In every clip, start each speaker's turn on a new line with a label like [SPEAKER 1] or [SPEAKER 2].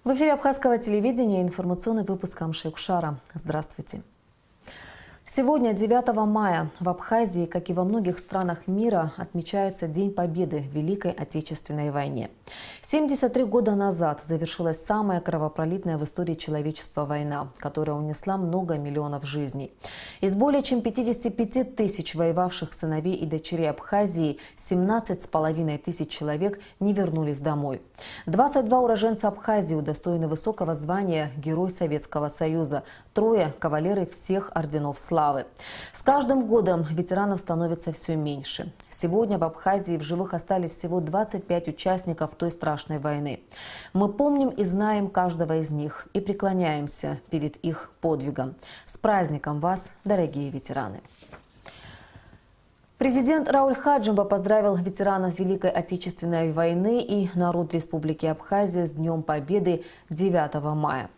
[SPEAKER 1] В эфире Абхазского телевидения информационный выпуск Амши-Кушара. Здравствуйте. Сегодня, 9 мая, в Абхазии, как и во многих странах мира, отмечается День Победы в Великой Отечественной войне. 73 года назад завершилась самая кровопролитная в истории человечества война, которая унесла много миллионов жизней. Из более чем 55 тысяч воевавших сыновей и дочерей Абхазии 17,5 тысяч человек не вернулись домой. 22 уроженца Абхазии удостоены высокого звания Герой Советского Союза, 3 кавалеры всех орденов славы. С каждым годом ветеранов становится все меньше. Сегодня в Абхазии в живых остались всего 25 участников той страшной войны. Мы помним и знаем каждого из них и преклоняемся перед их подвигом. С праздником вас, дорогие ветераны! Президент Рауль Хаджимба поздравил ветеранов Великой Отечественной войны и народ Республики Абхазия с Днем Победы 9 мая.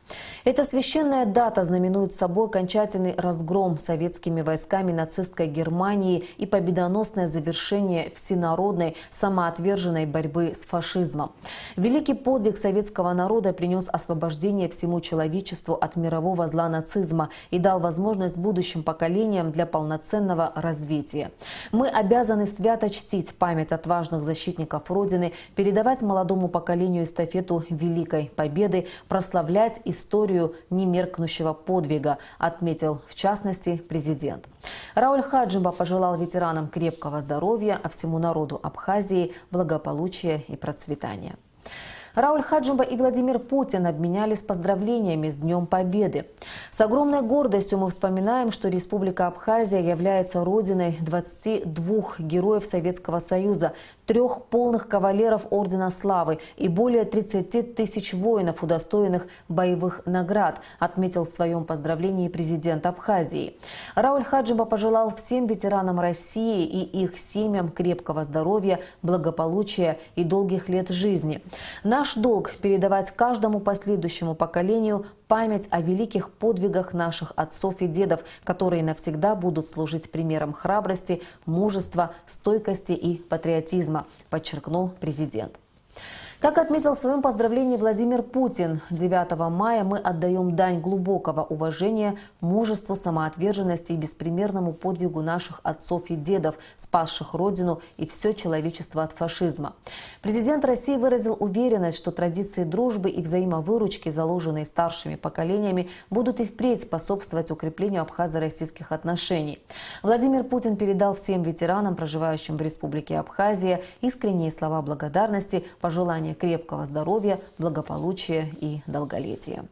[SPEAKER 1] Эта священная дата знаменует собой окончательный разгром советскими войсками нацистской Германии и победоносное завершение всенародной самоотверженной борьбы с фашизмом. Великий подвиг советского народа принес освобождение всему человечеству от мирового зла нацизма и дал возможность будущим поколениям для полноценного развития. Мы обязаны свято чтить память отважных защитников Родины, передавать молодому поколению эстафету Великой Победы, прославлять историю немеркнущего подвига, отметил в частности президент. Рауль Хаджимба пожелал ветеранам крепкого здоровья, а всему народу Абхазии благополучия и процветания. Рауль Хаджимба и Владимир Путин обменялись поздравлениями с Днем Победы. С огромной гордостью мы вспоминаем, что Республика Абхазия является родиной 22 героев Советского Союза, 3 полных кавалеров Ордена Славы и более 30 тысяч воинов, удостоенных боевых наград, отметил в своем поздравлении президент Абхазии. Рауль Хаджимба пожелал всем ветеранам России и их семьям крепкого здоровья, благополучия и долгих лет жизни. Наш долг – передавать каждому последующему поколению память о великих подвигах наших отцов и дедов, которые навсегда будут служить примером храбрости, мужества, стойкости и патриотизма, подчеркнул президент. Как отметил в своем поздравлении Владимир Путин, 9 мая мы отдаем дань глубокого уважения, мужеству, самоотверженности и беспримерному подвигу наших отцов и дедов, спасших Родину и все человечество от фашизма. Президент России выразил уверенность, что традиции дружбы и взаимовыручки, заложенные старшими поколениями, будут и впредь способствовать укреплению абхазо-российских отношений. Владимир Путин передал всем ветеранам, проживающим в Республике Абхазия, искренние слова благодарности, пожелания крепкого здоровья, благополучия и долголетия.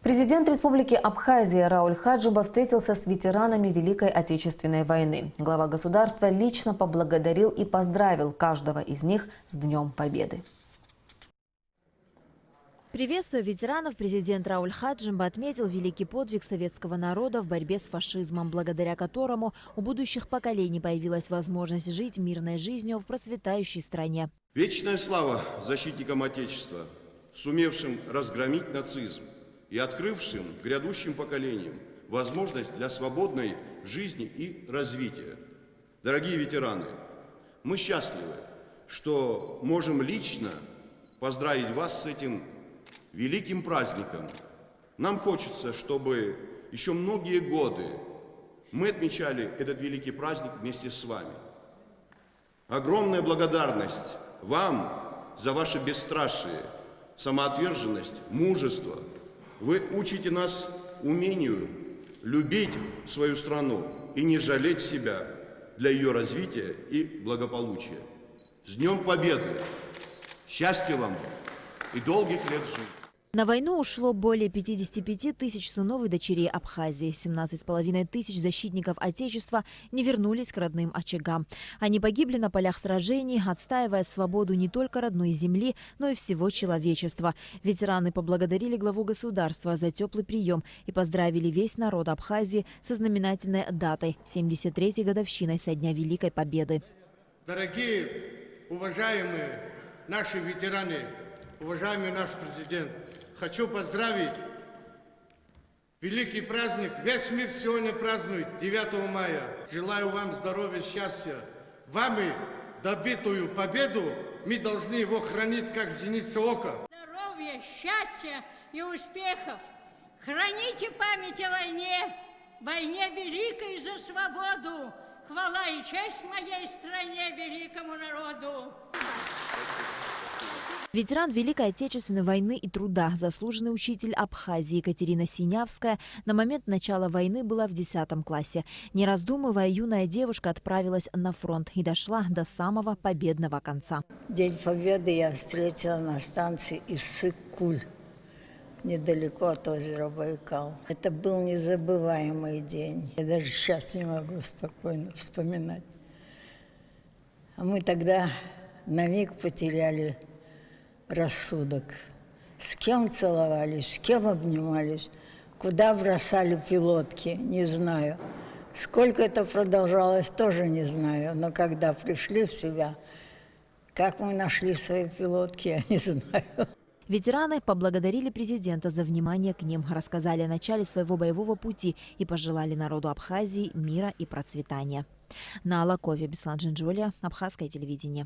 [SPEAKER 1] Президент Республики Абхазия Рауль Хаджимба встретился с ветеранами Великой Отечественной войны. Глава государства лично поблагодарил и поздравил каждого из них с Днем Победы.
[SPEAKER 2] Приветствуя ветеранов, президент Рауль Хаджимба отметил великий подвиг советского народа в борьбе с фашизмом, благодаря которому у будущих поколений появилась возможность жить мирной жизнью в процветающей стране.
[SPEAKER 3] Вечная слава защитникам Отечества, сумевшим разгромить нацизм и открывшим грядущим поколениям возможность для свободной жизни и развития. Дорогие ветераны, мы счастливы, что можем лично поздравить вас с этим великим праздником. Нам хочется, чтобы еще многие годы мы отмечали этот великий праздник вместе с вами. Огромная благодарность вам за ваше бесстрашие, самоотверженность, мужество. Вы учите нас умению любить свою страну и не жалеть себя для ее развития и благополучия. С Днем Победы! Счастья вам и долгих лет жизни!
[SPEAKER 2] На войну ушло более 55 тысяч сынов и дочерей Абхазии. 17,5 тысяч защитников Отечества не вернулись к родным очагам. Они погибли на полях сражений, отстаивая свободу не только родной земли, но и всего человечества. Ветераны поблагодарили главу государства за теплый прием и поздравили весь народ Абхазии со знаменательной датой – 73-й годовщиной со дня Великой Победы.
[SPEAKER 4] Дорогие, уважаемые наши ветераны, уважаемый наш президент, хочу поздравить. Великий праздник. Весь мир сегодня празднует 9 мая. Желаю вам здоровья, счастья. Вами добитую победу мы должны его хранить как зеницу ока.
[SPEAKER 5] Здоровья, счастья и успехов. Храните память о войне великой за свободу. Хвала и честь моей стране, великому народу.
[SPEAKER 2] Ветеран Великой Отечественной войны и труда, заслуженный учитель Абхазии Екатерина Синявская на момент начала войны была в 10 классе. Не раздумывая, юная девушка отправилась на фронт и дошла до самого победного конца.
[SPEAKER 6] День Победы я встретила на станции Иссык-Куль, недалеко от озера Байкал. Это был незабываемый день. Я даже сейчас не могу спокойно вспоминать. А мы тогда на миг потеряли рассудок. С кем целовались, с кем обнимались, куда бросали пилотки, не знаю. Сколько это продолжалось, тоже не знаю. Но когда пришли в себя, как мы нашли свои пилотки, я не знаю.
[SPEAKER 2] Ветераны поблагодарили президента за внимание к ним, рассказали о начале своего боевого пути и пожелали народу Абхазии мира и процветания. На Алакове, Беслан Джинджоlia, Абхазское телевидение.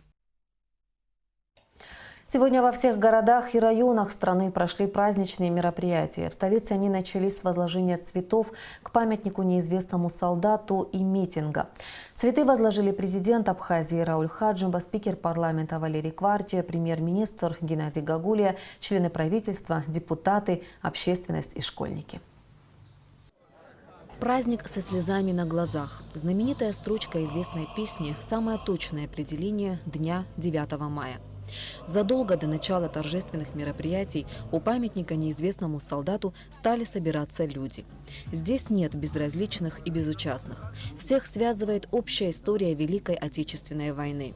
[SPEAKER 1] Сегодня во всех городах и районах страны прошли праздничные мероприятия. В столице они начались с возложения цветов к памятнику неизвестному солдату и митинга. Цветы возложили президент Абхазии Рауль Хаджимба, спикер парламента Валерий Кварчи, премьер-министр Геннадий Гагулия, члены правительства, депутаты, общественность и школьники. Праздник со слезами на глазах. Знаменитая строчка известной песни – самое точное определение дня 9 мая. Задолго до начала торжественных мероприятий у памятника неизвестному солдату стали собираться люди. Здесь нет безразличных и безучастных. Всех связывает общая история Великой Отечественной войны.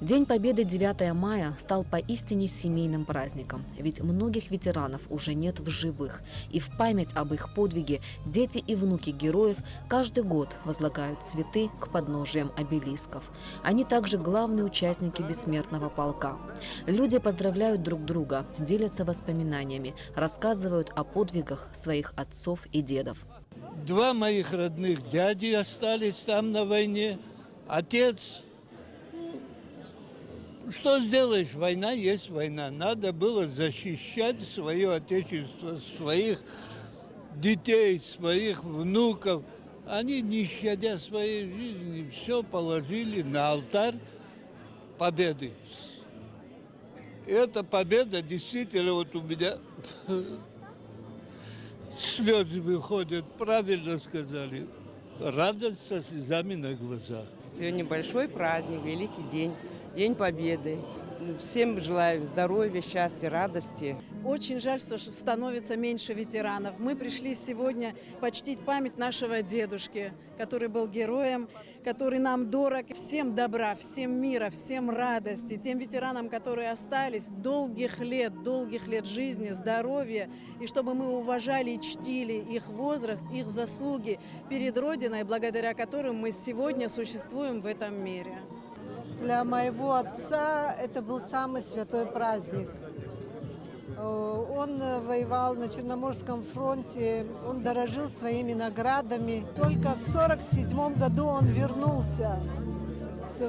[SPEAKER 1] День Победы 9 мая стал поистине семейным праздником, ведь многих ветеранов уже нет в живых. И в память об их подвиге дети и внуки героев каждый год возлагают цветы к подножиям обелисков. Они также главные участники бессмертного полка. Люди поздравляют друг друга, делятся воспоминаниями, рассказывают о подвигах своих отцов и дедов.
[SPEAKER 7] 2 моих родных дяди остались там на войне. Отец, что сделаешь, война есть война. Надо было защищать свое отечество, своих детей, своих внуков. Они, не щадя своей жизни, все положили на алтарь победы. И эта победа действительно, вот у меня слезы выходят, правильно сказали. Радость со слезами на глазах.
[SPEAKER 8] Сегодня большой праздник, великий день, День Победы. Всем желаю здоровья, счастья, радости.
[SPEAKER 9] Очень жаль, что становится меньше ветеранов. Мы пришли сегодня почтить память нашего дедушки, который был героем, который нам дорог. Всем добра, всем мира, всем радости. Тем ветеранам, которые остались, долгих лет жизни, здоровья. И чтобы мы уважали и чтили их возраст, их заслуги перед Родиной, благодаря которым мы сегодня существуем в этом мире.
[SPEAKER 10] Для моего отца это был самый святой праздник. Он воевал на Черноморском фронте, он дорожил своими наградами. Только в 1947 году он вернулся,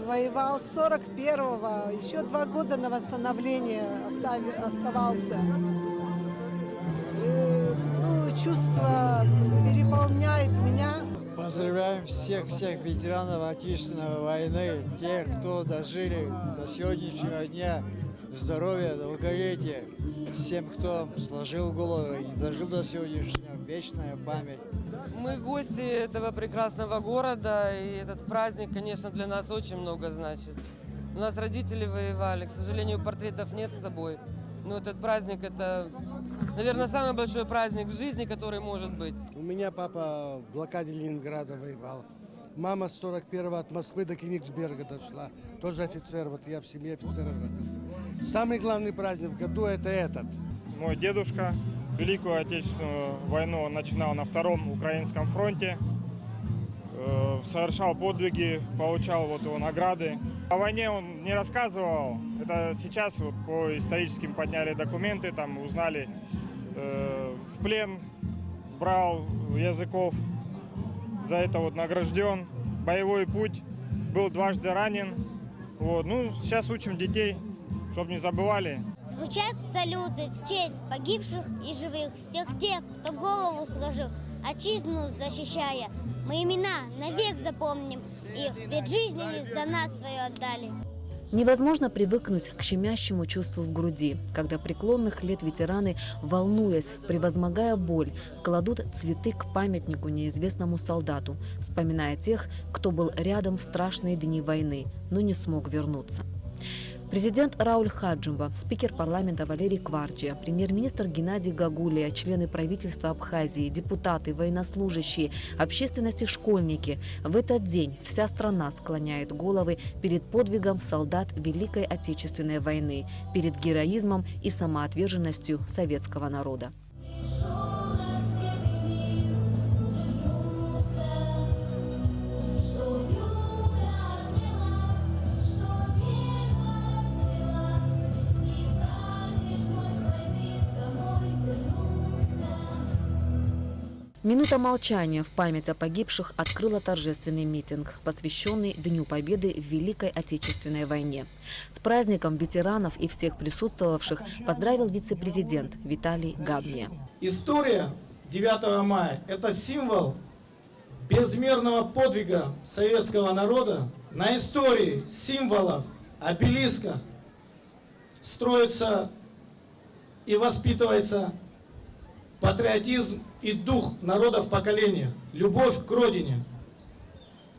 [SPEAKER 10] воевал с 1941-го, еще 2 года на восстановление оставался. Чувство переполняет меня.
[SPEAKER 11] Поздравляем всех ветеранов Отечественной войны, тех, кто дожили до сегодняшнего дня. Здоровья, долголетия. Всем, кто сложил голову и дожил до сегодняшнего, вечная память.
[SPEAKER 8] Мы гости этого прекрасного города, и этот праздник, конечно, для нас очень много значит. У нас родители воевали, к сожалению, портретов нет с собой. Но этот праздник – это, наверное, самый большой праздник в жизни, который может быть.
[SPEAKER 4] У меня папа в блокаде Ленинграда воевал. Мама с 41-го от Москвы до Кенигсберга дошла. Тоже офицер, вот я в семье офицеров родился. Самый главный праздник в году – это этот.
[SPEAKER 12] Мой дедушка Великую Отечественную войну он начинал на 2-м Украинском фронте. Совершал подвиги, получал вот его награды. О войне он не рассказывал. Это сейчас вот по историческим подняли документы, там узнали, в плен брал языков, за это вот награжден. Боевой путь, был 2-ранен. Вот. Ну, сейчас учим детей чтобы не забывали.
[SPEAKER 13] Звучат салюты в честь погибших и живых, всех тех, кто голову сложил, отчизну защищая. Мы имена навек запомним их, ведь жизнь они за нас свою отдали.
[SPEAKER 1] Невозможно привыкнуть к щемящему чувству в груди, когда преклонных лет ветераны, волнуясь, превозмогая боль, кладут цветы к памятнику неизвестному солдату, вспоминая тех, кто был рядом в страшные дни войны, но не смог вернуться. Президент Рауль Хаджимба, спикер парламента Валерий Кварджия, премьер-министр Геннадий Гагулия, члены правительства Абхазии, депутаты, военнослужащие, общественность и школьники. В этот день вся страна склоняет головы перед подвигом солдат Великой Отечественной войны, перед героизмом и самоотверженностью советского народа. Минута молчания в память о погибших открыла торжественный митинг, посвященный Дню Победы в Великой Отечественной войне. С праздником ветеранов и всех присутствовавших поздравил вице-президент Виталий Габния.
[SPEAKER 14] История 9 мая – это символ безмерного подвига советского народа. На истории символов, обелисков строится и воспитывается патриотизм и дух народа в поколениях, любовь к родине.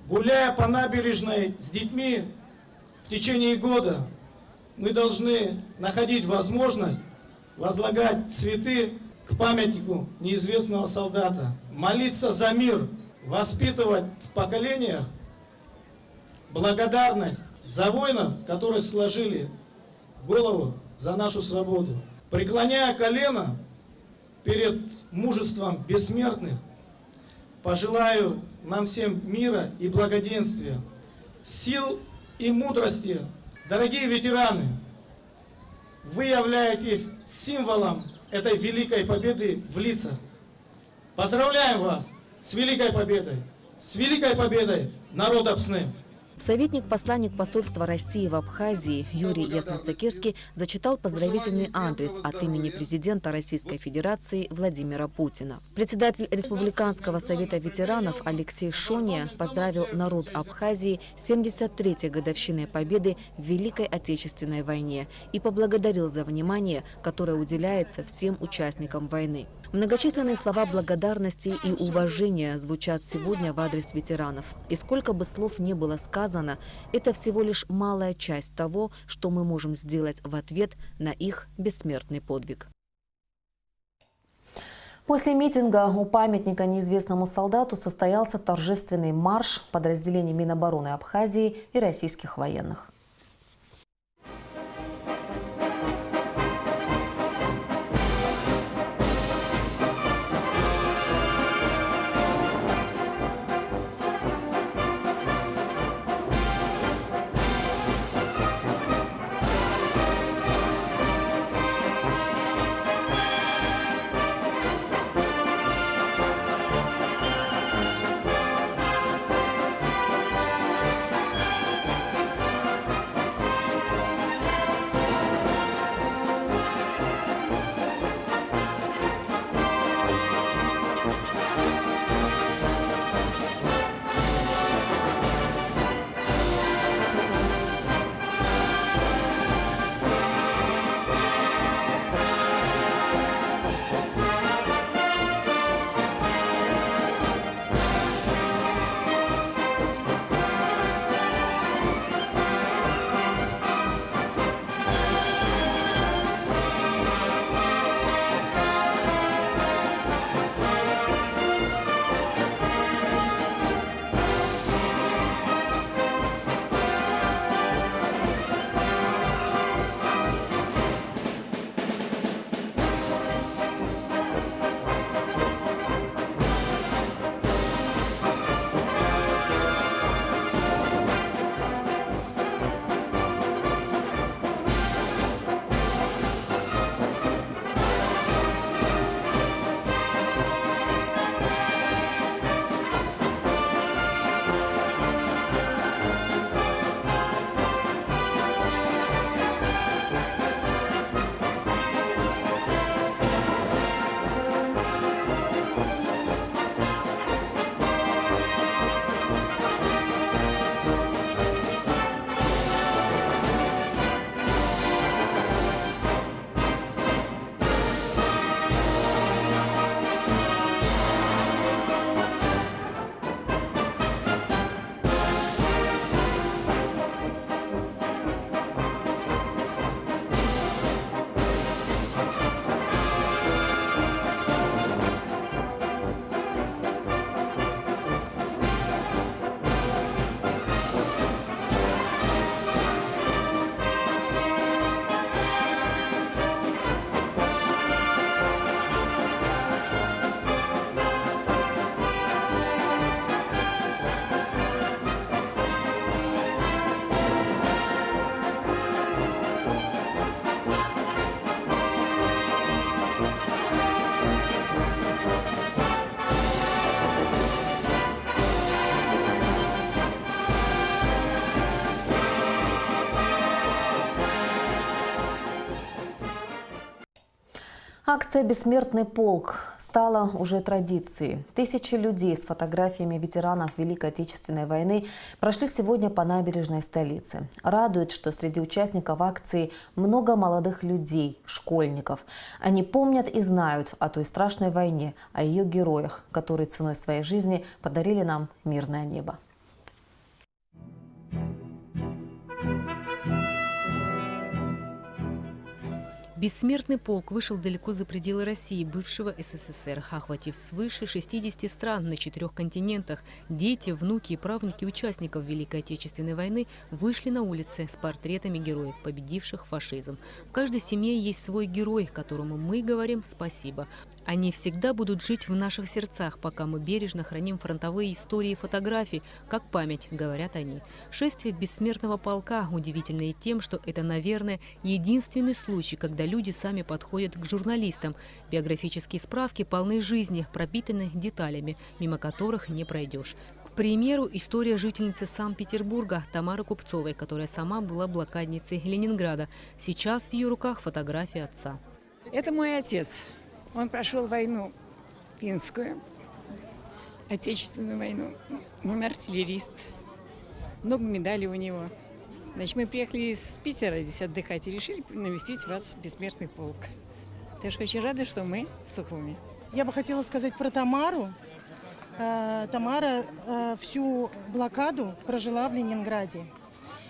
[SPEAKER 14] Гуляя по набережной с детьми в течение года, мы должны находить возможность возлагать цветы к памятнику неизвестного солдата, молиться за мир, воспитывать в поколениях благодарность за воинов, которые сложили голову за нашу свободу. Преклоняя колено перед мужеством бессмертных, пожелаю нам всем мира и благоденствия, сил и мудрости. Дорогие ветераны, вы являетесь символом этой великой победы в лицах. Поздравляем вас с великой победой народа Псны!
[SPEAKER 1] Советник-посланник посольства России в Абхазии Юрий Ясносакирский зачитал поздравительный адрес от имени президента Российской Федерации Владимира Путина. Председатель Республиканского совета ветеранов Алексей Шония поздравил народ Абхазии с 73-й годовщиной победы в Великой Отечественной войне и поблагодарил за внимание, которое уделяется всем участникам войны. Многочисленные слова благодарности и уважения звучат сегодня в адрес ветеранов. И сколько бы слов ни было сказано, это всего лишь малая часть того, что мы можем сделать в ответ на их бессмертный подвиг. После митинга у памятника неизвестному солдату состоялся торжественный марш подразделений Минобороны Абхазии и российских военных. Акция «Бессмертный полк» стала уже традицией. Тысячи людей с фотографиями ветеранов Великой Отечественной войны прошли сегодня по набережной столицы. Радует, что среди участников акции много молодых людей, школьников. Они помнят и знают о той страшной войне, о ее героях, которые ценой своей жизни подарили нам мирное небо.
[SPEAKER 15] Бессмертный полк вышел далеко за пределы России, бывшего СССР, охватив свыше 60 стран на 4 континентах. Дети, внуки и правнуки участников Великой Отечественной войны вышли на улицы с портретами героев, победивших фашизм. В каждой семье есть свой герой, которому мы говорим спасибо. Они всегда будут жить в наших сердцах, пока мы бережно храним фронтовые истории и фотографии, как память, говорят они. Шествие бессмертного полка удивительно и тем, что это, наверное, единственный случай, когда люди сами подходят к журналистам. Биографические справки полны жизни, пропитаны деталями, мимо которых не пройдешь. К примеру, история жительницы Санкт-Петербурга Тамары Купцовой, которая сама была блокадницей Ленинграда. Сейчас в ее руках фотография отца.
[SPEAKER 16] Это мой отец. Он прошел войну финскую, Отечественную войну. Он артиллерист. Много медалей у него. Значит, мы приехали из Питера здесь отдыхать и решили навестить вас в Бессмертный полк. Так что очень рада, что мы в Сухуми.
[SPEAKER 17] Я бы хотела сказать про Тамару. Тамара всю блокаду прожила в Ленинграде.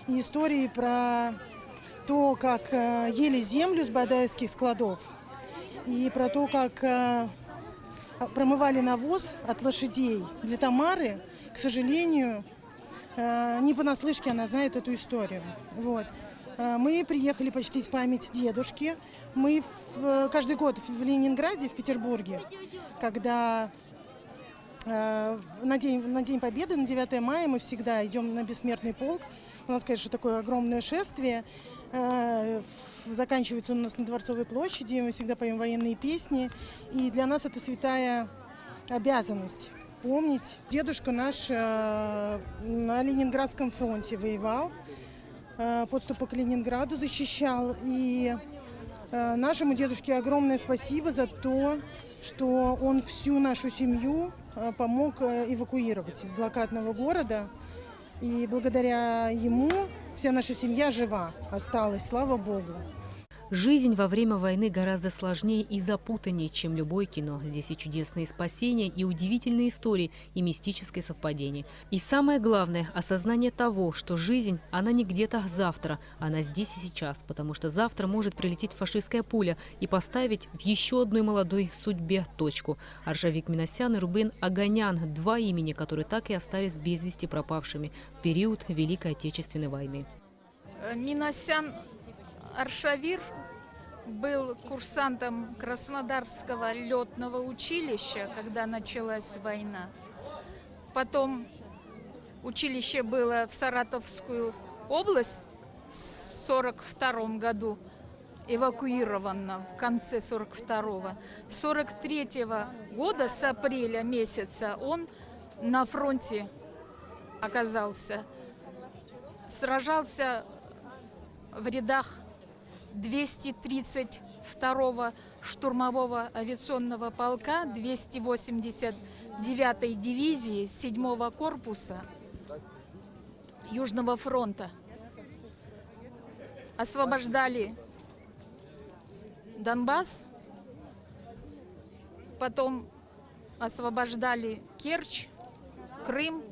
[SPEAKER 17] И истории про то, как ели землю с бадайских складов, и про то, как промывали навоз от лошадей. Для Тамары, к сожалению, не понаслышке она знает эту историю. Вот. Мы приехали почтить память дедушки. Мы каждый год в Ленинграде, в Петербурге, когда на День Победы, на 9 мая, мы всегда идем на Бессмертный полк. У нас, конечно, такое огромное шествие. Заканчивается он у нас на Дворцовой площади. Мы всегда поем военные песни. И для нас это святая обязанность помнить. Дедушка наш на Ленинградском фронте воевал, подступы к Ленинграду защищал. И нашему дедушке огромное спасибо за то, что он всю нашу семью помог эвакуировать из блокадного города. И благодаря ему вся наша семья жива осталась, слава Богу.
[SPEAKER 15] Жизнь во время войны гораздо сложнее и запутаннее, чем любое кино. Здесь и чудесные спасения, и удивительные истории, и мистическое совпадение. И самое главное – осознание того, что жизнь, она не где-то завтра, она здесь и сейчас, потому что завтра может прилететь фашистская пуля и поставить в еще одной молодой судьбе точку. Аршавик Минасян и Рубен Аганян – два имени, которые так и остались без вести пропавшими в период Великой Отечественной войны.
[SPEAKER 18] Минасян Аршавир был курсантом Краснодарского летного училища, когда началась война. Потом училище было в Саратовскую область в 1942 году, эвакуировано в конце 1942-го. С 1943 года, с апреля месяца, он на фронте оказался. Сражался в рядах 232-го штурмового авиационного полка 289-й дивизии 7-го корпуса Южного фронта. Освобождали Донбасс, потом освобождали Керчь, Крым.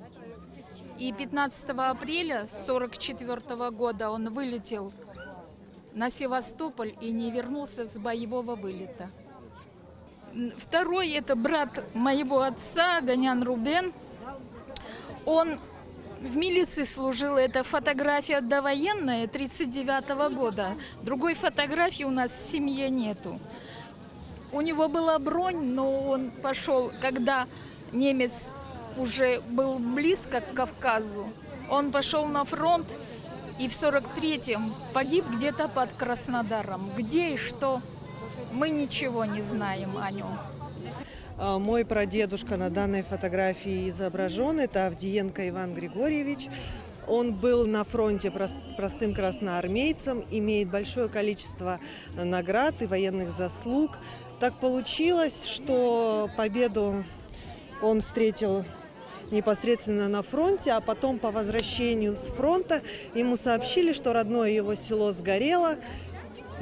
[SPEAKER 18] И 15 апреля 1944 года он вылетел на Севастополь и не вернулся с боевого вылета. Второй – это брат моего отца, Аганян Рубен. Он в милиции служил. Это фотография довоенная 1939 года. Другой фотографии у нас в семье нету. У него была бронь, но он пошел, когда немец уже был близко к Кавказу. Он пошел на фронт и в 1943-м погиб где-то под Краснодаром. Где и что, мы ничего не знаем о нем.
[SPEAKER 19] Мой прадедушка на данной фотографии изображен. Это Авдиенко Иван Григорьевич. Он был на фронте простым красноармейцем, имеет большое количество наград и военных заслуг. Так получилось, что победу он встретил непосредственно на фронте, а потом по возвращению с фронта ему сообщили, что родное его село сгорело,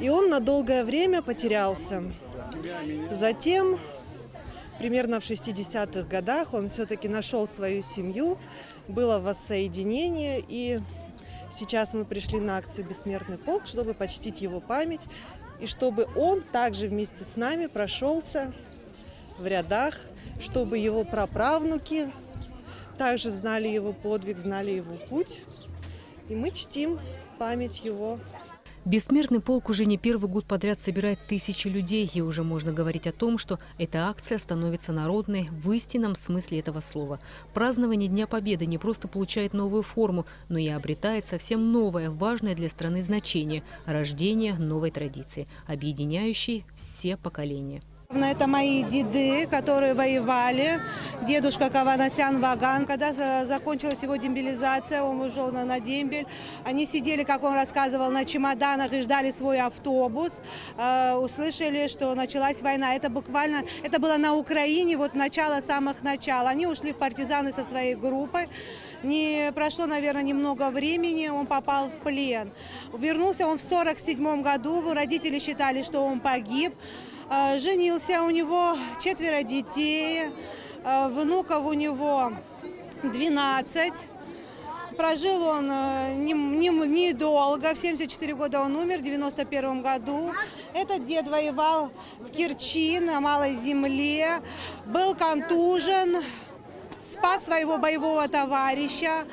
[SPEAKER 19] и он на долгое время потерялся. Затем, примерно в 60-х годах, он все-таки нашел свою семью, было воссоединение, и сейчас мы пришли на акцию «Бессмертный полк», чтобы почтить его память, и чтобы он также вместе с нами прошелся в рядах, чтобы его праправнуки также знали его подвиг, знали его путь, и мы чтим память его.
[SPEAKER 15] Бессмертный полк уже не первый год подряд собирает тысячи людей, и уже можно говорить о том, что эта акция становится народной в истинном смысле этого слова. Празднование Дня Победы не просто получает новую форму, но и обретает совсем новое, важное для страны значение – рождение новой традиции, объединяющей все поколения.
[SPEAKER 10] Это мои деды, которые воевали. Дедушка Каванасян Ваган. Когда закончилась его демобилизация, он ушел на дембель. Они сидели, как он рассказывал, на чемоданах и ждали свой автобус. Услышали, что началась война. Это буквально, это было на Украине, вот начало самых начал. Они ушли в партизаны со своей группой. Не прошло, наверное, немного времени, он попал в плен. Вернулся он в 1947 году. Родители считали, что он погиб. Женился, у него 4 детей, внуков у него 12. Прожил он недолго, в 74 года он умер, в 91 году. Этот дед воевал в Керчи, на Малой Земле, был контужен, спас своего боевого товарища.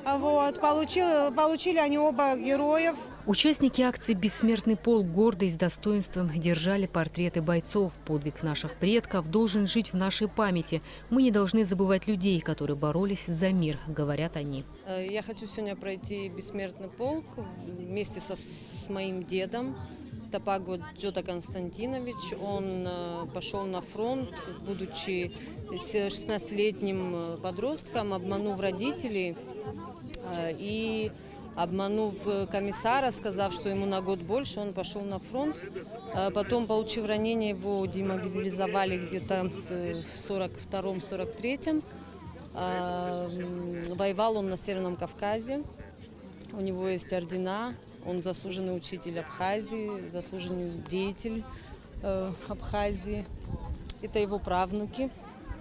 [SPEAKER 10] Вот, получили они оба героев.
[SPEAKER 15] Участники акции «Бессмертный полк» гордо и с достоинством держали портреты бойцов. Подвиг наших предков должен жить в нашей памяти. Мы не должны забывать людей, которые боролись за мир, говорят они.
[SPEAKER 20] Я хочу сегодня пройти «Бессмертный полк» вместе с моим дедом. Топаго Джота Константинович. Он пошел на фронт, будучи 16-летним подростком, обманув родителей и обманув комиссара, сказав, что ему на год больше, он пошел на фронт. Потом, получив ранение, его демобилизовали где-то в 42-43. Воевал он на Северном Кавказе. У него есть ордена. Он заслуженный учитель Абхазии, заслуженный деятель Абхазии. Это его правнуки.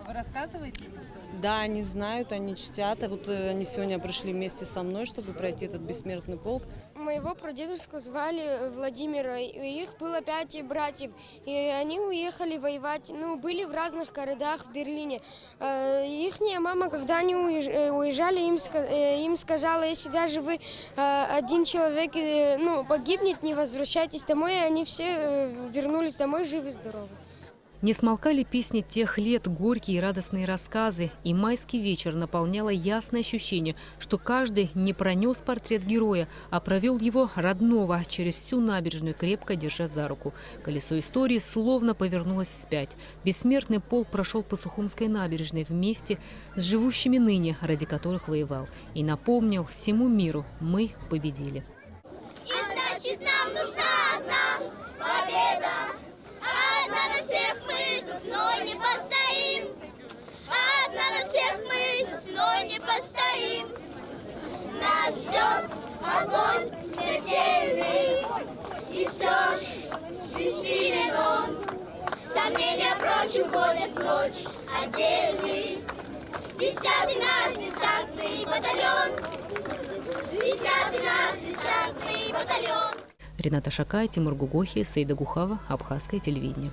[SPEAKER 21] Вы рассказываете?
[SPEAKER 20] Да, они знают, они чтят. Вот они сегодня пришли вместе со мной, чтобы пройти этот бессмертный полк.
[SPEAKER 22] Моего прадедушку звали Владимира, и их было 5 братьев, и они уехали воевать, были в разных городах в Берлине. Ихняя мама, когда они уезжали, им сказала, если даже вы один человек погибнет, не возвращайтесь домой, и они все вернулись домой живы-здоровы.
[SPEAKER 15] Не смолкали песни тех лет, горькие и радостные рассказы. И майский вечер наполняло ясное ощущение, что каждый не пронес портрет героя, а провел его родного через всю набережную, крепко держа за руку. Колесо истории словно повернулось вспять. Бессмертный полк прошел по Сухумской набережной вместе с живущими ныне, ради которых воевал. И напомнил всему миру: мы победили.
[SPEAKER 23] И значит, нам нужна одна победа. Одна на всех мы за ценой не постоим. Одна на всех мы за ценой не постоим. Нас ждет огонь смертельный. И все ж бессилен он. Сомнения прочь уходят в ночь отдельный. 10-й наш десантный батальон. 10-й наш десантный батальон.
[SPEAKER 15] Рената Шакай, Тимур Гугохи, Саида Гухава, Абхазское телевидение.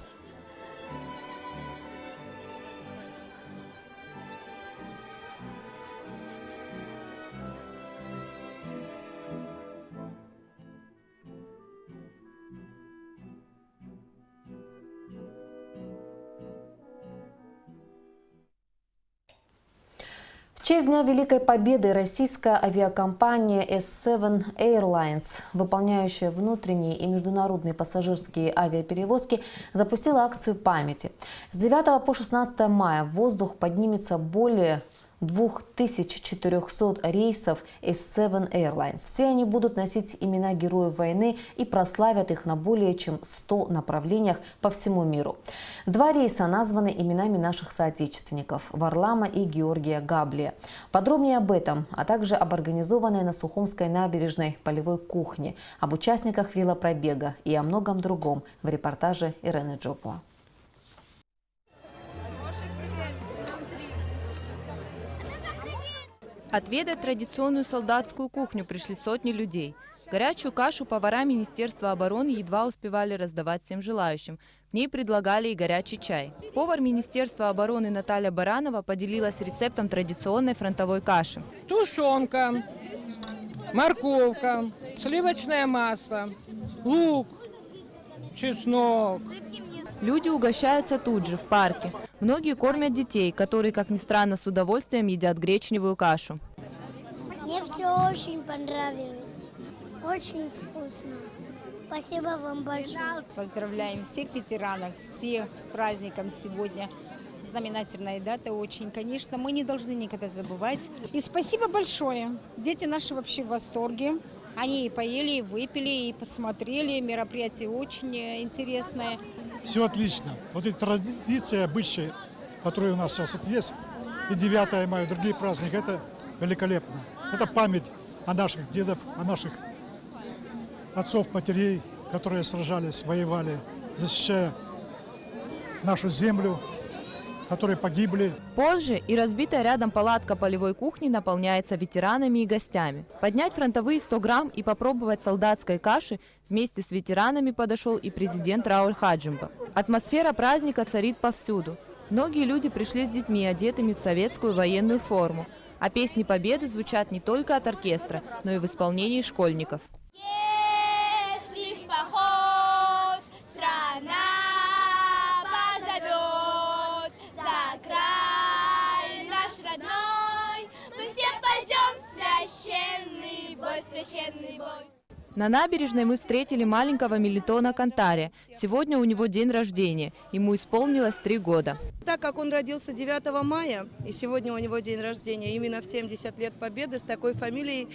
[SPEAKER 1] В честь Дня Великой Победы российская авиакомпания S7 Airlines, выполняющая внутренние и международные пассажирские авиаперевозки, запустила акцию памяти. С 9 по 16 мая в воздух поднимется более 2400 рейсов из Seven Airlines. Все они будут носить имена героев войны и прославят их на более чем 100 направлениях по всему миру. 2 рейса названы именами наших соотечественников – Варлама и Георгия Габлия. Подробнее об этом, а также об организованной на Сухумской набережной полевой кухне, об участниках велопробега и о многом другом в репортаже Ирены Джопо.
[SPEAKER 3] Отведать традиционную солдатскую кухню пришли сотни людей. Горячую кашу повара Министерства обороны едва успевали раздавать всем желающим. К ней предлагали и горячий чай. Повар Министерства обороны Наталья Баранова поделилась рецептом традиционной фронтовой каши.
[SPEAKER 5] Тушенка, морковка, сливочное масло, лук, чеснок.
[SPEAKER 3] Люди угощаются тут же, в парке. Многие кормят детей, которые, как ни странно, с удовольствием едят гречневую кашу.
[SPEAKER 23] Мне все очень понравилось. Очень вкусно. Спасибо вам большое.
[SPEAKER 21] Поздравляем всех ветеранов, всех с праздником сегодня. Знаменательная дата очень, конечно, мы не должны никогда забывать. И спасибо большое. Дети наши вообще в восторге. Они и поели, и выпили, и посмотрели. Мероприятие очень интересное.
[SPEAKER 24] Все отлично. Вот эти традиции, обычаи, которые у нас сейчас вот есть, и 9 мая, и другие праздники, это великолепно. Это память о наших дедов, о наших отцов, матерей, которые сражались, воевали, защищая нашу землю, которые погибли.
[SPEAKER 3] Позже и разбитая рядом палатка полевой кухни наполняется ветеранами и гостями. Поднять фронтовые 100 грамм и попробовать солдатской каши вместе с ветеранами подошел и президент Рауль Хаджимба. Атмосфера праздника царит повсюду. Многие люди пришли с детьми, одетыми в советскую военную форму. А песни Победы звучат не только от оркестра, но и в исполнении школьников.
[SPEAKER 23] Если в поход страна позовет за край наш родной, мы все пойдем в священный бой.
[SPEAKER 3] На набережной мы встретили маленького Мелитона Кантария. Сегодня у него день рождения. Ему исполнилось 3 года.
[SPEAKER 25] Так как он родился 9 мая, и сегодня у него день рождения, именно в 70 лет Победы, с такой фамилией,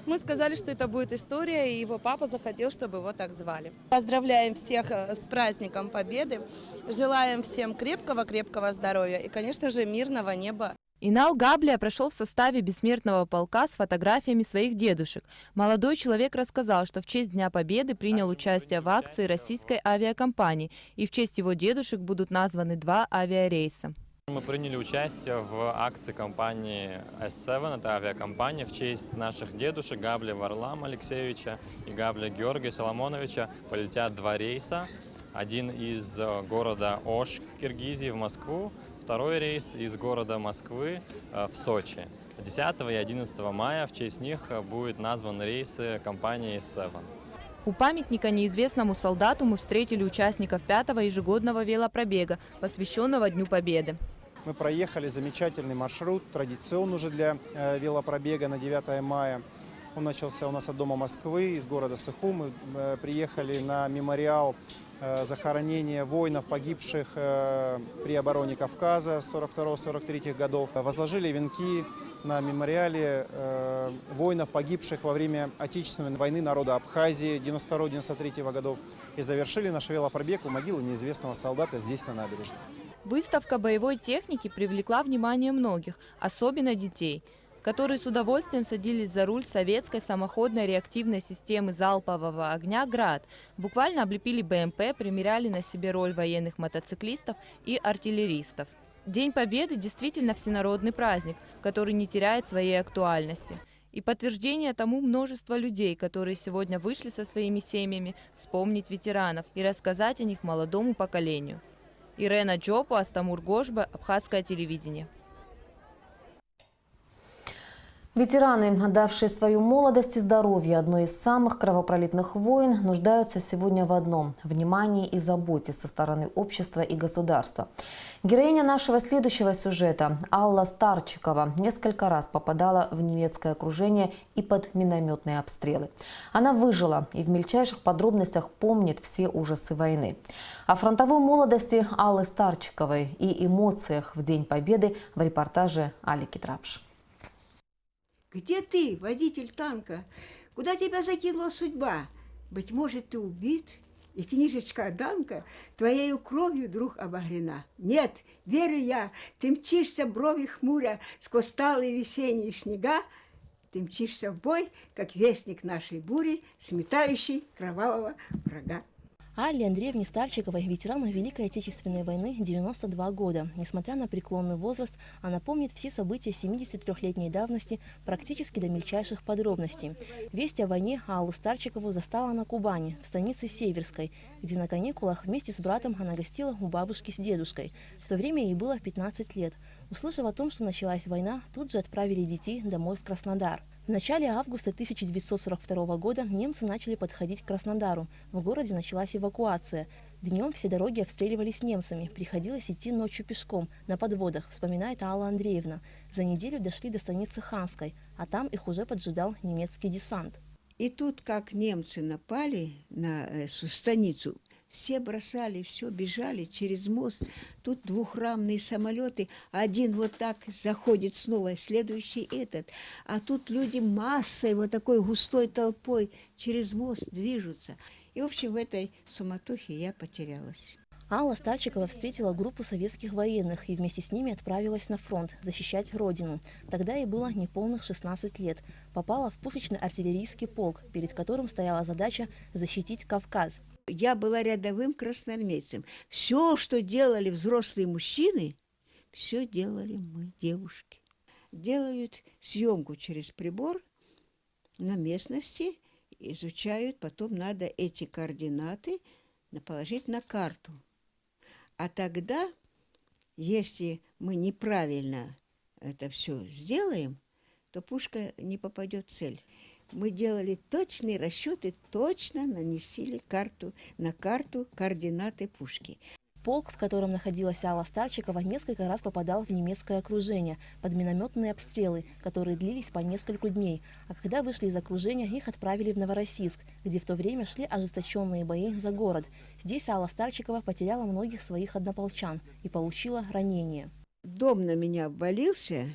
[SPEAKER 25] мы сказали, что это будет история, и его папа захотел, чтобы его так звали. Поздравляем всех с праздником Победы, желаем всем крепкого здоровья и, конечно же, мирного неба.
[SPEAKER 3] Инал Габлия прошел в составе бессмертного полка с фотографиями своих дедушек. Молодой человек рассказал, что в честь Дня Победы принял участие в акции российской авиакомпании, и в честь его дедушек будут названы 2 авиарейса.
[SPEAKER 26] Мы приняли участие в акции компании S7, это авиакомпания, в честь наших дедушек Габлия Варлама Алексеевича и Габлия Георгия Соломоновича полетят 2 рейса. Один из города Ош в Киргизии в Москву, второй рейс из города Москвы в Сочи. 10 и 11 мая в честь них будут названы рейсы компании S7.
[SPEAKER 3] У памятника неизвестному солдату мы встретили участников 5-го ежегодного велопробега, посвященного Дню Победы.
[SPEAKER 27] Мы проехали замечательный маршрут, традиционный уже для велопробега на 9 мая. Он начался у нас от дома Москвы, из города Сухум. Мы приехали на мемориал захоронения воинов, погибших при обороне Кавказа с 42-43 годов. Возложили венки на мемориале воинов, погибших во время Отечественной войны народа Абхазии 92-93 годов. И завершили наш велопробег у могилы неизвестного солдата здесь, на набережной.
[SPEAKER 3] Выставка боевой техники привлекла внимание многих, особенно детей, которые с удовольствием садились за руль советской самоходной реактивной системы залпового огня «Град», буквально облепили БМП, примеряли на себе роль военных мотоциклистов и артиллеристов. День Победы действительно всенародный праздник, который не теряет своей актуальности. И подтверждение тому множество людей, которые сегодня вышли со своими семьями вспомнить ветеранов и рассказать о них молодому поколению. Ирена Джопо, Астамур Гошба, Абхазское телевидение.
[SPEAKER 1] Ветераны, отдавшие свою молодость и здоровье одной из самых кровопролитных войн, нуждаются сегодня в одном – внимании и заботе со стороны общества и государства. Героиня нашего следующего сюжета, Алла Старчикова, несколько раз попадала в немецкое окружение и под минометные обстрелы. Она выжила и в мельчайших подробностях помнит все ужасы войны. О фронтовой молодости Аллы Старчиковой и эмоциях в День Победы в репортаже Алики Трапш.
[SPEAKER 2] Где ты, водитель танка? Куда тебя закинула судьба? Быть может, ты убит, и книжечка Данка твоею кровью, друг, обогрена. Нет, верю я, ты мчишься брови хмуря сквозь талые весенние снега, ты мчишься в бой, как вестник нашей бури, сметающий кровавого врага.
[SPEAKER 4] Алле Андреевне Старчиковой, ветерану Великой Отечественной войны, 92 года. Несмотря на преклонный возраст, она помнит все события 73-летней давности практически до мельчайших подробностей. Весть о войне Аллу Старчикову застала на Кубани, в станице Северской, где на каникулах вместе с братом она гостила у бабушки с дедушкой. В то время ей было 15 лет. Услышав о том, что началась война, тут же отправили детей домой в Краснодар. В начале августа 1942 года немцы начали подходить к Краснодару. В городе началась эвакуация. Днем все дороги обстреливались немцами. Приходилось идти ночью пешком, на подводах, вспоминает Алла Андреевна. За неделю дошли до станицы Ханской, а там их уже поджидал немецкий десант.
[SPEAKER 2] И тут, как немцы напали на станицу, все бросали, все бежали через мост. Тут двухрамные самолеты, один вот так заходит снова, следующий этот. А тут люди массой, вот такой густой толпой через мост движутся. И, в общем, в этой суматохе я потерялась.
[SPEAKER 4] Алла Старчикова встретила группу советских военных и вместе с ними отправилась на фронт защищать родину. Тогда ей было неполных 16 лет. Попала в пушечный артиллерийский полк, перед которым стояла задача защитить Кавказ.
[SPEAKER 2] Я была рядовым красноармейцем. Все, что делали взрослые мужчины, все делали мы, девушки. Делают съемку через прибор на местности, изучают, потом надо эти координаты положить на карту. А тогда, если мы неправильно это все сделаем, то пушка не попадет в цель. Мы делали точные расчеты, точно нанесли на карту координаты пушки.
[SPEAKER 4] Полк, в котором находилась Алла Старчикова, несколько раз попадал в немецкое окружение под минометные обстрелы, которые длились по несколько дней. А когда вышли из окружения, их отправили в Новороссийск, где в то время шли ожесточенные бои за город. Здесь Алла Старчикова потеряла многих своих однополчан и получила ранение.
[SPEAKER 2] Дом на меня обвалился,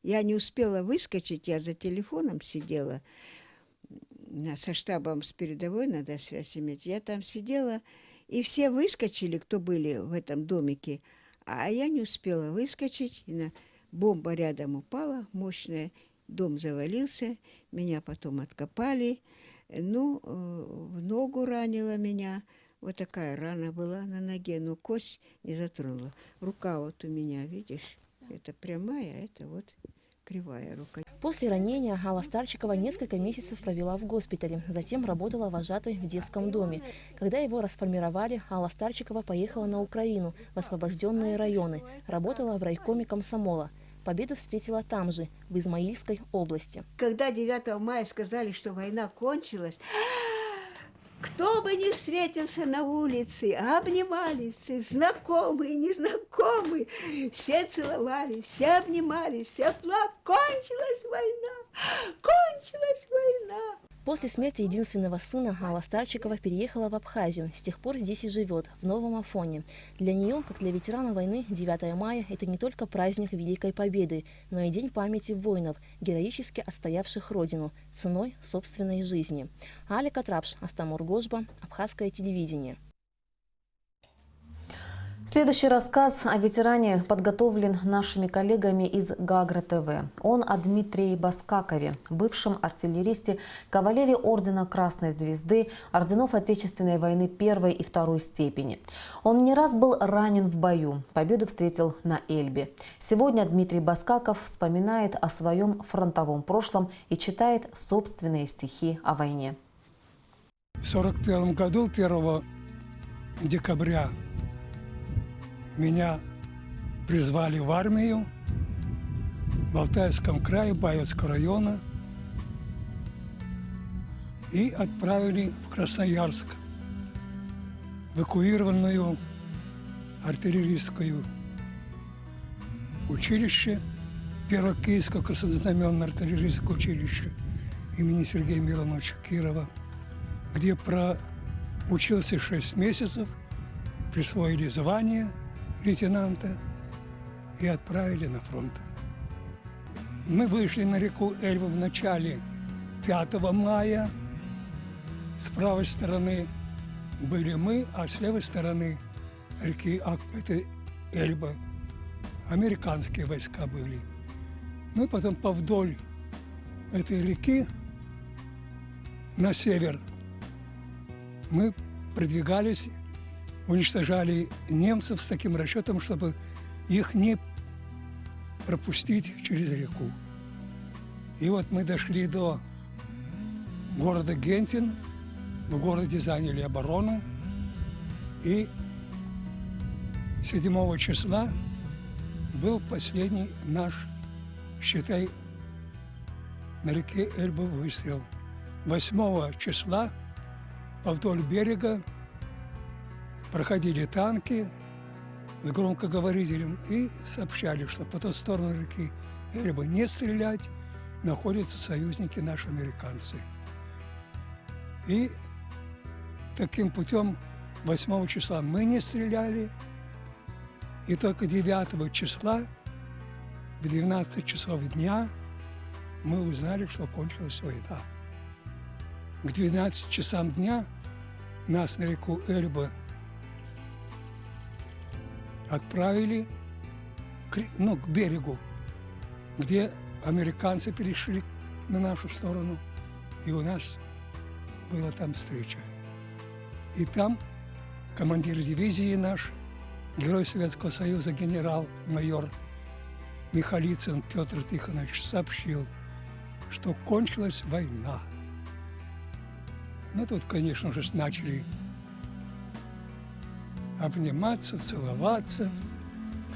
[SPEAKER 2] я не успела выскочить, я за телефоном сидела. Со штабом с передовой надо связь иметь. Я там сидела, и все выскочили, кто были в этом домике, а я не успела выскочить. Бомба рядом упала, мощная, дом завалился, меня потом откопали. Ну, в ногу ранила меня, вот такая рана была на ноге, но кость не затронула. Рука вот у меня, видишь, это прямая, это вот кривая рука.
[SPEAKER 4] После ранения Алла Старчикова несколько месяцев провела в госпитале, затем работала вожатой в детском доме. Когда его расформировали, Алла Старчикова поехала на Украину, в освобожденные районы, работала в райкоме комсомола. Победу встретила там же, в Измаильской области.
[SPEAKER 2] Когда 9 мая сказали, что война кончилась, кто бы ни встретился на улице, обнимались, знакомые, незнакомые, все целовались, все обнимались, все плакали. Кончилась война! Кончилась война!
[SPEAKER 4] После смерти единственного сына Алла Старчикова переехала в Абхазию. С тех пор здесь и живет, в Новом Афоне. Для нее, как для ветерана войны, 9 мая – это не только праздник Великой Победы, но и день памяти воинов, героически отстоявших родину, ценой собственной жизни. Алика Трапш, Астамур Гожба, Абхазское телевидение.
[SPEAKER 1] Следующий рассказ о ветеране подготовлен нашими коллегами из Гагра ТВ. Он о Дмитрии Баскакове, бывшем артиллеристе, кавалере ордена Красной Звезды, орденов Отечественной войны 1 и 2 степени. Он не раз был ранен в бою, победу встретил на Эльбе. Сегодня Дмитрий Баскаков вспоминает о своем фронтовом прошлом и читает собственные стихи о войне.
[SPEAKER 6] В 1941 году, 1 декабря, меня призвали в армию. в Алтайском крае, Баевского района, и отправили в Красноярск, эвакуированную артиллерийское училище, Первое Киевское краснознаменное артиллерийское училище имени Сергея Мироновича Кирова, где проучился 6 месяцев, присвоили звание лейтенанта и отправили на фронт. Мы вышли на реку Эльбу в начале 5 мая. С правой стороны были мы, а с левой стороны реки, это Эльба, американские войска были. Ну и потом повдоль этой реки на север мы продвигались, уничтожали немцев с таким расчетом, чтобы их не пропустить через реку. И вот мы дошли до города Гентин, в городе заняли оборону, и 7 числа был последний наш, считай, на реке Эльба выстрел. 8 числа вдоль берега проходили танки с громкоговорителем и сообщали, что по ту сторону реки Эльба не стрелять, находятся союзники наши, американцы. И таким путем 8 числа мы не стреляли, и только 9 числа в 12 часов дня мы узнали, что кончилась война. К 12 часам дня нас на реку Эльба отправили к берегу, где американцы перешли на нашу сторону, и у нас была там встреча. И там командир дивизии наш, герой Советского Союза, генерал-майор Михалицын Петр Тихонович, сообщил, что кончилась война. Ну, тут, конечно же, начали обниматься, целоваться.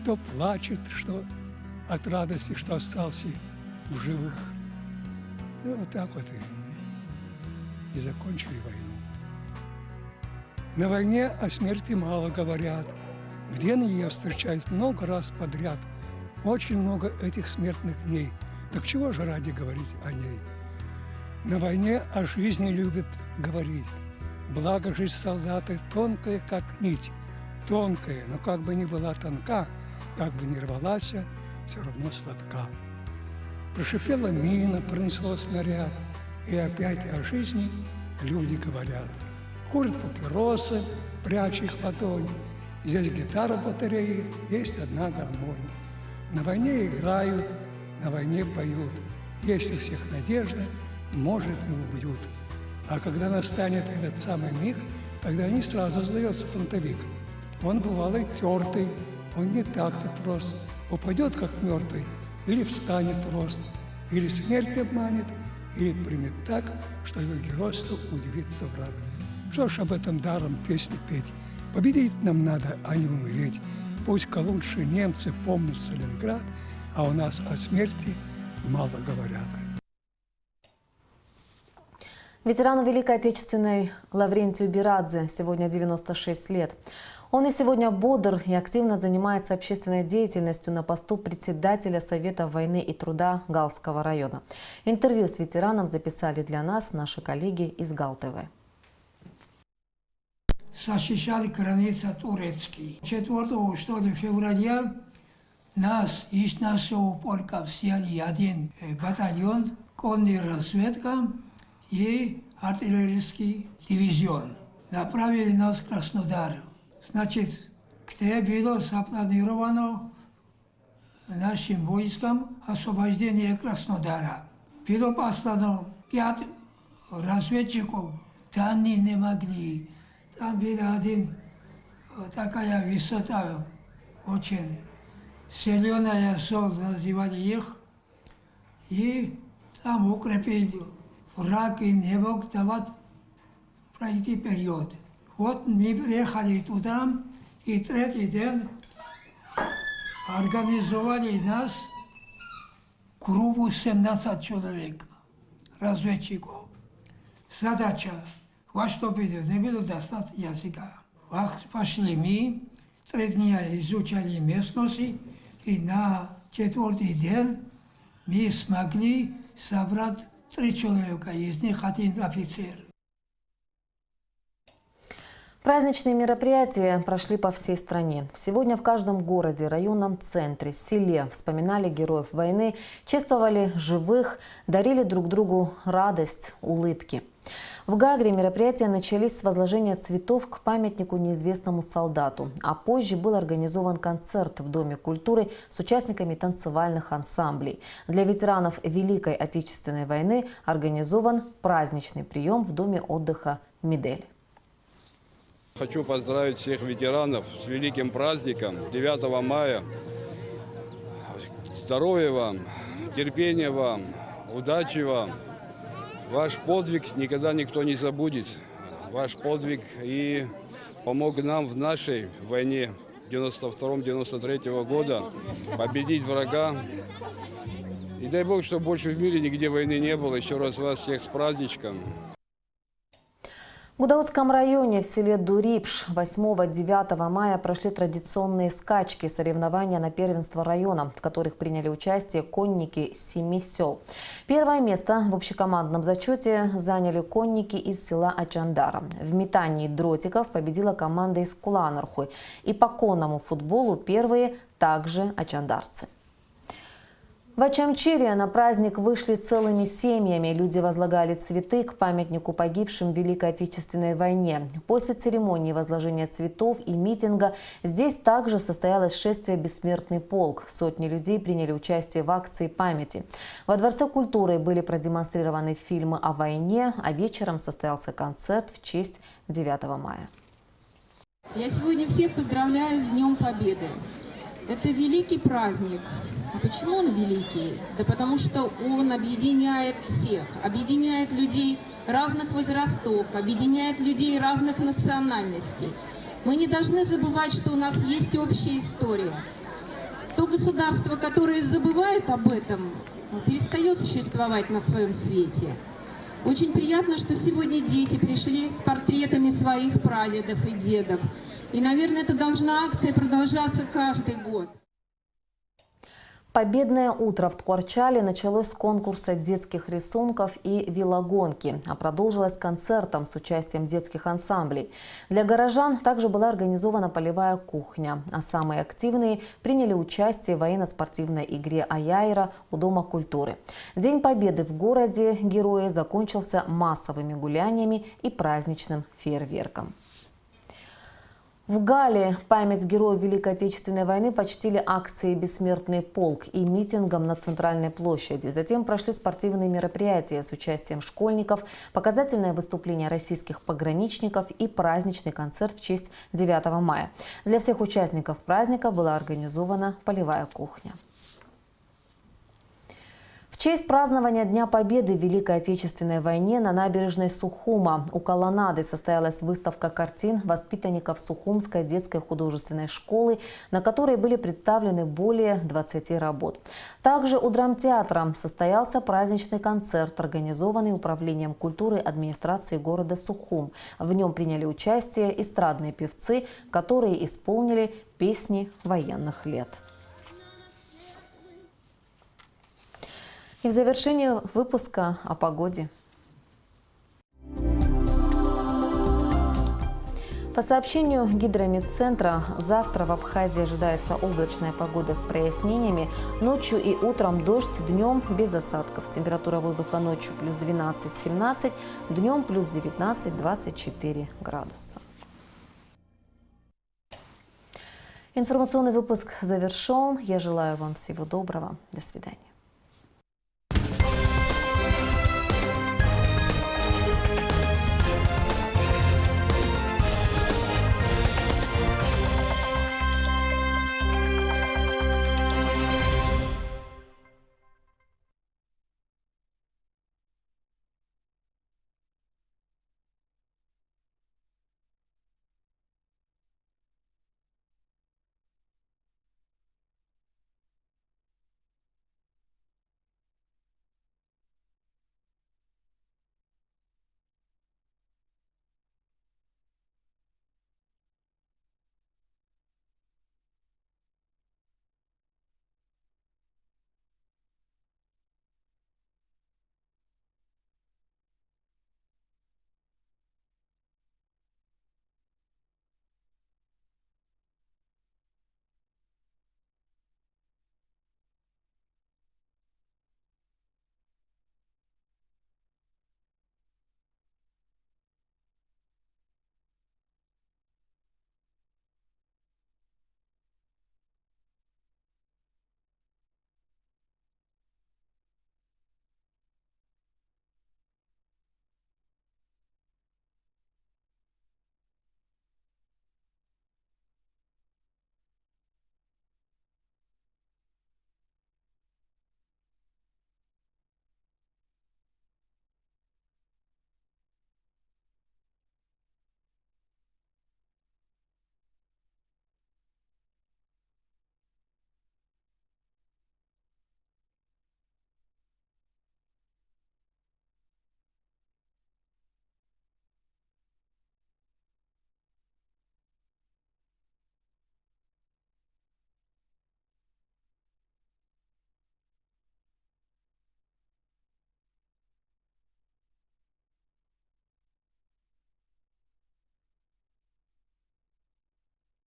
[SPEAKER 6] Кто плачет, что от радости, что остался в живых. Ну, вот так вот и закончили войну. На войне о смерти мало говорят. Где на ее встречают много раз подряд. Очень много этих смертных дней. Так чего же ради говорить о ней? На войне о жизни любят говорить. Благо жизнь солдата тонкая, как нить. Тонкая, но как бы ни была тонка, как бы ни рвалась, все равно сладка. Прошипела мина, пронесло снаряд, и опять о жизни люди говорят. Курят папиросы, пряча их в ладонь. Здесь гитара в батарее, есть одна гармонь. На войне играют, на войне поют. Есть у всех надежда, может, не убьют. А когда настанет этот самый миг, тогда не сразу сдается фронтовик. Он бывалый тертый, он не так-то прост. Упадет, как мертвый, или встанет рост, или смерть обманет, или примет так, что его геройству удивится враг. Что ж об этом даром песни петь? Победить нам надо, а не умереть. Пусть-ка лучше немцы помнят Сталинград, а у нас о смерти мало говорят.
[SPEAKER 1] Ветерану Великой Отечественной Лаврентию Бирадзе сегодня 96 лет. Он и сегодня бодр и активно занимается общественной деятельностью на посту председателя Совета войны и труда Галского района. Интервью с ветераном записали для нас наши коллеги из Гал-ТВ.
[SPEAKER 7] Защищали границы турецкие. 4 что ли, февраля нас из нашего полка взяли один батальон, конная разведка и артиллерийский дивизион. Направили нас в Краснодар. Значит, где было запланировано нашим войскам освобождение Краснодара. Было послано 5 разведчиков, данные не могли. Там была такая высота, очень зеленая соль, называли их. И там укрепили. Враг им не мог давать пройти вперед. Вот мы приехали туда, и 3-й день организовали нас группу 17 человек, разведчиков. Задача, во что будет, не было достаточно языка. Пошли мы, 3 дня изучали местности, и на 4-й день мы смогли собрать 3 человека, из них 1 офицер.
[SPEAKER 1] Праздничные мероприятия прошли по всей стране. Сегодня в каждом городе, районном центре, селе вспоминали героев войны, чествовали живых, дарили друг другу радость, улыбки. В Гагре мероприятия начались с возложения цветов к памятнику неизвестному солдату, а позже был организован концерт в Доме культуры с участниками танцевальных ансамблей. Для ветеранов Великой Отечественной войны организован праздничный прием в Доме отдыха «Медель».
[SPEAKER 8] Хочу поздравить всех ветеранов с великим праздником 9 мая. Здоровья вам, терпения вам, удачи вам. Ваш подвиг никогда никто не забудет. Ваш подвиг и помог нам в нашей войне 92-93 года победить врага. И дай Бог, чтобы больше в мире нигде войны не было. Еще раз вас всех с праздничком.
[SPEAKER 1] В Гудаутском районе в селе Дурипш 8-9 мая прошли традиционные скачки, соревнования на первенство района, в которых приняли участие конники 7 сел. Первое место в общекомандном зачете заняли конники из села Ачандара. В метании дротиков победила команда из Куланархуй. И по конному футболу первые также ачандарцы. В Ачамчире на праздник вышли целыми семьями. Люди возлагали цветы к памятнику погибшим в Великой Отечественной войне. После церемонии возложения цветов и митинга здесь также состоялось шествие «Бессмертный полк». Сотни людей приняли участие в акции памяти. Во Дворце культуры были продемонстрированы фильмы о войне, а вечером состоялся концерт в честь 9 мая.
[SPEAKER 9] Я сегодня всех поздравляю с Днем Победы. Это великий праздник. А почему он великий? Да потому что он объединяет всех, объединяет людей разных возрастов, объединяет людей разных национальностей. Мы не должны забывать, что у нас есть общая история. То государство, которое забывает об этом, перестает существовать на своем свете. Очень приятно, что сегодня дети пришли с портретами своих прадедов и дедов. И, наверное, это должна акция продолжаться каждый год.
[SPEAKER 1] Победное утро в Тхуарчале началось с конкурса детских рисунков и велогонки, а продолжилось концертом с участием детских ансамблей. Для горожан также была организована полевая кухня, а самые активные приняли участие в военно-спортивной игре «Аяйра» у Дома культуры. День Победы в городе Герои закончился массовыми гуляниями и праздничным фейерверком. В Гале память героев Великой Отечественной войны почтили акцией «Бессмертный полк» и митингом на Центральной площади. Затем прошли спортивные мероприятия с участием школьников, показательное выступление российских пограничников и праздничный концерт в честь 9 мая. Для всех участников праздника была организована полевая кухня. В честь празднования Дня Победы в Великой Отечественной войне на набережной Сухума у колоннады состоялась выставка картин воспитанников Сухумской детской художественной школы, на которой были представлены более 20 работ. Также у драмтеатра состоялся праздничный концерт, организованный Управлением культуры администрации города Сухум. В нем приняли участие эстрадные певцы, которые исполнили песни военных лет. И в завершение выпуска о погоде. По сообщению Гидрометцентра, завтра в Абхазии ожидается облачная погода с прояснениями. Ночью и утром дождь, днем без осадков. Температура воздуха ночью плюс 12-17, днем плюс 19-24 градуса. Информационный выпуск завершен. Я желаю вам всего доброго. До свидания.